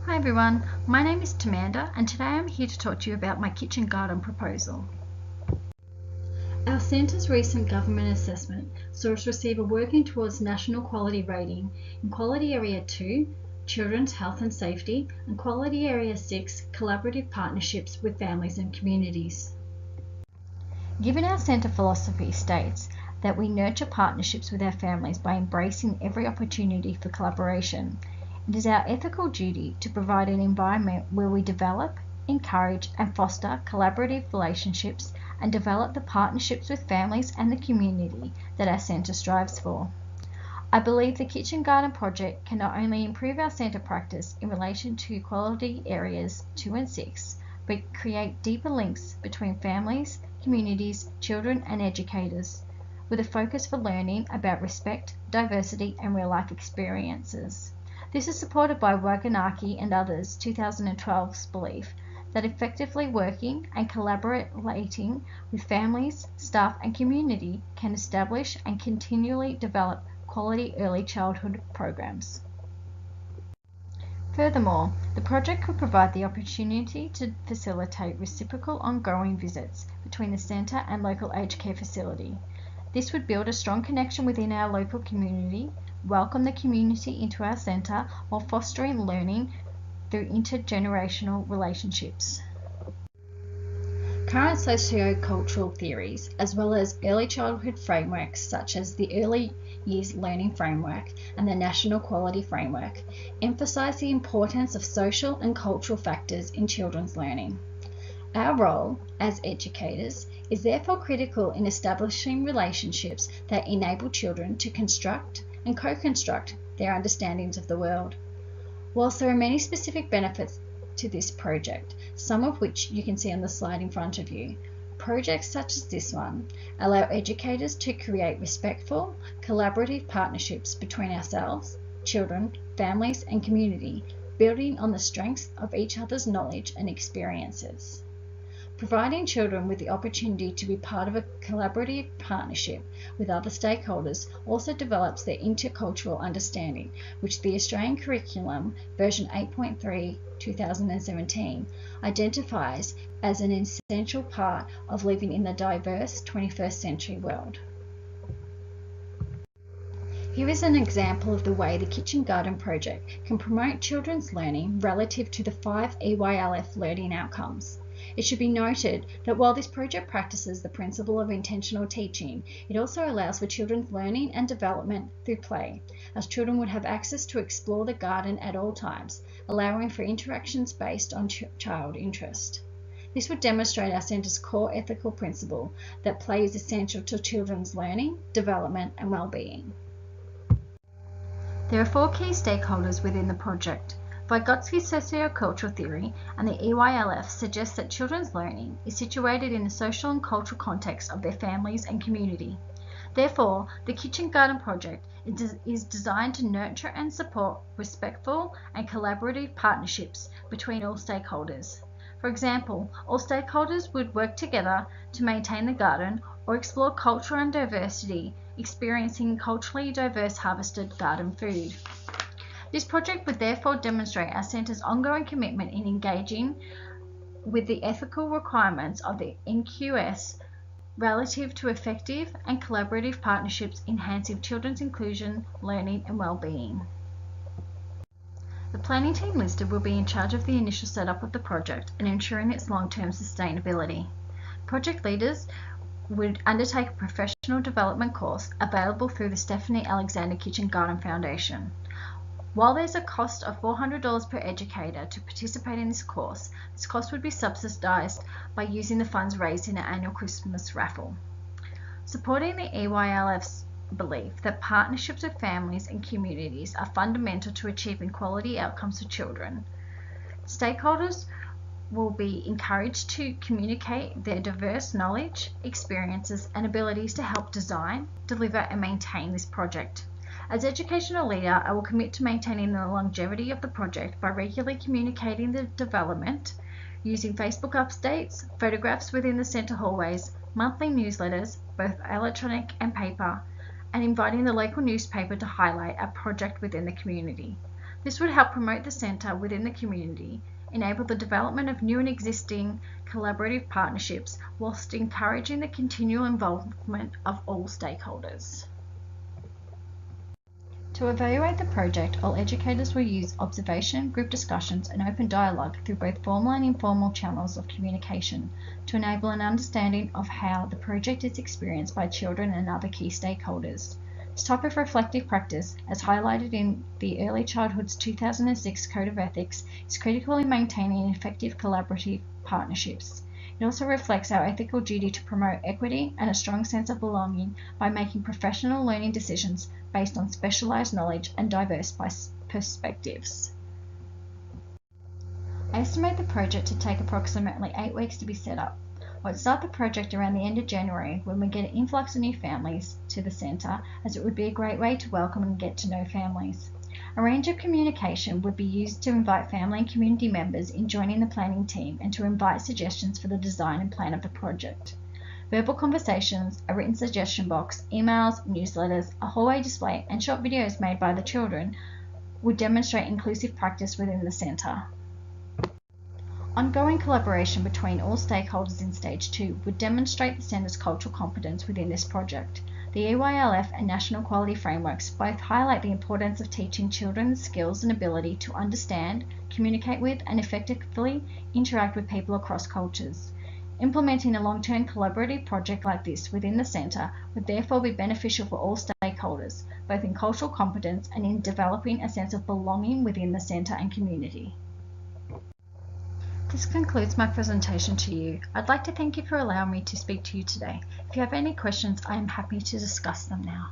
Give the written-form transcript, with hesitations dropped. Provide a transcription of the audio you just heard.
Hi everyone, my name is Tamanda and today I'm here to talk to you about my kitchen garden proposal. Our centre's recent government assessment saw us receive a Working Towards National Quality rating in Quality Area 2, Children's Health and Safety, and Quality Area 6, Collaborative Partnerships with Families and Communities. Given our centre philosophy states that we nurture partnerships with our families by embracing every opportunity for collaboration, it is our ethical duty to provide an environment where we develop, encourage and foster collaborative relationships and develop the partnerships with families and the community that our centre strives for. I believe the Kitchen Garden project can not only improve our centre practice in relation to quality areas 2 and 6, but create deeper links between families, communities, children and educators, with a focus for learning about respect, diversity and real-life experiences. This is supported by Waganaki and others' 2012's belief that effectively working and collaborating with families, staff and community can establish and continually develop quality early childhood programs. Furthermore, the project could provide the opportunity to facilitate reciprocal ongoing visits between the centre and local aged care facility. This would build a strong connection within our local community, welcome the community into our centre while fostering learning through intergenerational relationships. Current socio-cultural theories, as well as early childhood frameworks such as the Early Years Learning Framework and the National Quality Framework, emphasise the importance of social and cultural factors in children's learning. Our role as educators is therefore critical in establishing relationships that enable children to construct and co-construct their understandings of the world. Whilst there are many specific benefits to this project, some of which you can see on the slide in front of you, projects such as this one allow educators to create respectful, collaborative partnerships between ourselves, children, families and community, building on the strengths of each other's knowledge and experiences. Providing children with the opportunity to be part of a collaborative partnership with other stakeholders also develops their intercultural understanding, which the Australian Curriculum version 8.3 2017 identifies as an essential part of living in the diverse 21st century world. Here is an example of the way the Kitchen Garden project can promote children's learning relative to the 5 EYLF learning outcomes. It should be noted that while this project practices the principle of intentional teaching, it also allows for children's learning and development through play, as children would have access to explore the garden at all times, allowing for interactions based on child interest. This would demonstrate our centre's core ethical principle that play is essential to children's learning, development and well-being. There are 4 key stakeholders within the project. Vygotsky's sociocultural theory and the EYLF suggests that children's learning is situated in the social and cultural context of their families and community. Therefore, the Kitchen Garden project is designed to nurture and support respectful and collaborative partnerships between all stakeholders. For example, all stakeholders would work together to maintain the garden or explore culture and diversity, experiencing culturally diverse harvested garden food. This project would therefore demonstrate our centre's ongoing commitment in engaging with the ethical requirements of the NQS relative to effective and collaborative partnerships enhancing children's inclusion, learning and well-being. The planning team listed will be in charge of the initial setup of the project and ensuring its long-term sustainability. Project leaders would undertake a professional development course available through the Stephanie Alexander Kitchen Garden Foundation. While there's a cost of $400 per educator to participate in this course would be subsidised by using the funds raised in an annual Christmas raffle. Supporting the EYLF's belief that partnerships with families and communities are fundamental to achieving quality outcomes for children, stakeholders will be encouraged to communicate their diverse knowledge, experiences and abilities to help design, deliver and maintain this project. As educational leader, I will commit to maintaining the longevity of the project by regularly communicating the development, using Facebook updates, photographs within the centre hallways, monthly newsletters, both electronic and paper, and inviting the local newspaper to highlight our project within the community. This would help promote the centre within the community, enable the development of new and existing collaborative partnerships, whilst encouraging the continual involvement of all stakeholders. To evaluate the project, all educators will use observation, group discussions and open dialogue through both formal and informal channels of communication to enable an understanding of how the project is experienced by children and other key stakeholders. This type of reflective practice, as highlighted in the Early Childhood's 2006 Code of Ethics, is critical in maintaining effective collaborative partnerships. It also reflects our ethical duty to promote equity and a strong sense of belonging by making professional learning decisions based on specialised knowledge and diverse perspectives. I estimate the project to take approximately 8 weeks to be set up. I would start the project around the end of January when we get an influx of new families to the centre, as it would be a great way to welcome and get to know families. A range of communication would be used to invite family and community members in joining the planning team and to invite suggestions for the design and plan of the project. Verbal conversations, a written suggestion box, emails, newsletters, a hallway display and short videos made by the children would demonstrate inclusive practice within the centre. Ongoing collaboration between all stakeholders in Stage 2 would demonstrate the centre's cultural competence within this project. The EYLF and National Quality Frameworks both highlight the importance of teaching children the skills and ability to understand, communicate with, and effectively interact with people across cultures. Implementing a long-term collaborative project like this within the centre would therefore be beneficial for all stakeholders, both in cultural competence and in developing a sense of belonging within the centre and community. This concludes my presentation to you. I'd like to thank you for allowing me to speak to you today. If you have any questions, I am happy to discuss them now.